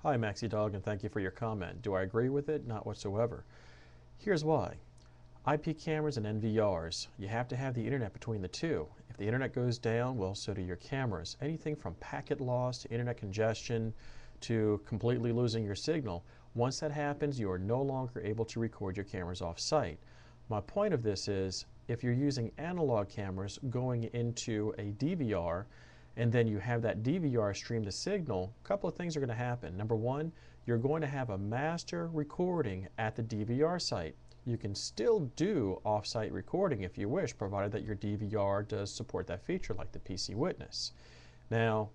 Hi, Maxi Dog, and thank you for your comment. Do I agree with it? Not whatsoever. Here's why. IP cameras and NVRs, you have to have the internet between the two. If the internet goes down, well, so do your cameras. Anything from packet loss to internet congestion to completely losing your signal. Once that happens, you are no longer able to record your cameras off-site. My point of this is, if you're using analog cameras going into a DVR, and then you have that DVR stream the signal, a couple of things are going to happen. Number one, you're going to have a master recording at the DVR site. You can still do off-site recording if you wish, provided that your DVR does support that feature like the PC Witness. Now,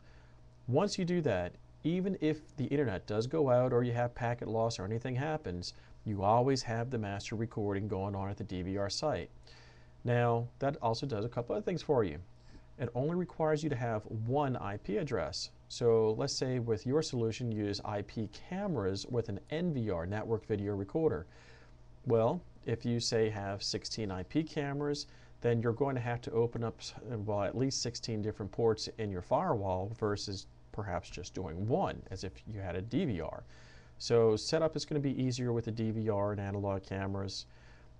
once you do that, even if the internet does go out or you have packet loss or anything happens, you always have the master recording going on at the DVR site. Now, that also does a couple of things for you. It only requires you to have one IP address. So let's say with your solution you use IP cameras with an NVR, network video recorder. Well, if you say have 16 IP cameras, then you're going to have to open up, well, at least 16 different ports in your firewall versus perhaps just doing one, as if you had a DVR. So setup is going to be easier with the DVR and analog cameras.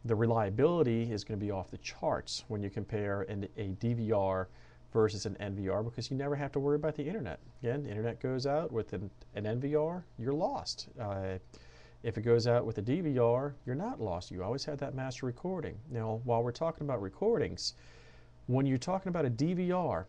The reliability is going to be off the charts when you compare a DVR versus an NVR, because you never have to worry about the internet. Again, the internet goes out with an NVR, you're lost. If it goes out with a DVR, you're not lost. You always have that master recording. Now, while we're talking about recordings, when you're talking about a DVR,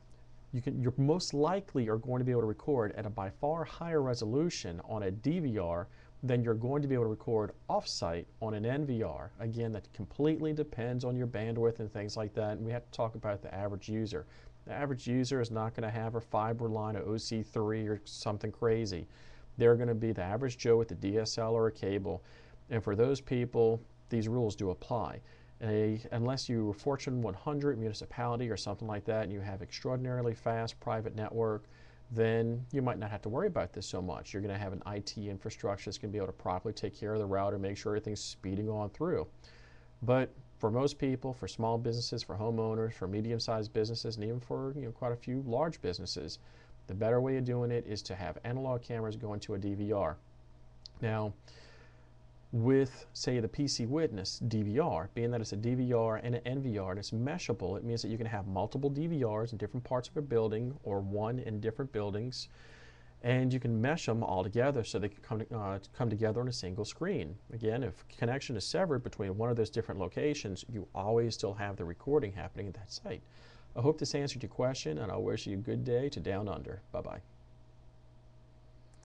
you're most likely are going to be able to record at a by far higher resolution on a DVR than you're going to be able to record off-site on an NVR. Again, that completely depends on your bandwidth and things like that, and we have to talk about the average user. The average user is not going to have a fiber line, a OC3 or something crazy. They're going to be the average Joe with a DSL or a cable, and for those people, these rules do apply. Unless you're a Fortune 100 municipality or something like that and you have extraordinarily fast private network, then you might not have to worry about this so much. You're going to have an IT infrastructure that's going to be able to properly take care of the router, make sure everything's speeding on through. But for most people, for small businesses, for homeowners, for medium-sized businesses, and even for quite a few large businesses, the better way of doing it is to have analog cameras go into a DVR. Now, with, say, the PC Witness DVR, being that it's a DVR and an NVR and it's meshable, it means that you can have multiple DVRs in different parts of a building or one in different buildings, and you can mesh them all together so they can come together on a single screen. Again, if connection is severed between one of those different locations, you always still have the recording happening at that site. I hope this answered your question, and I wish you a good day to Down Under. Bye-bye.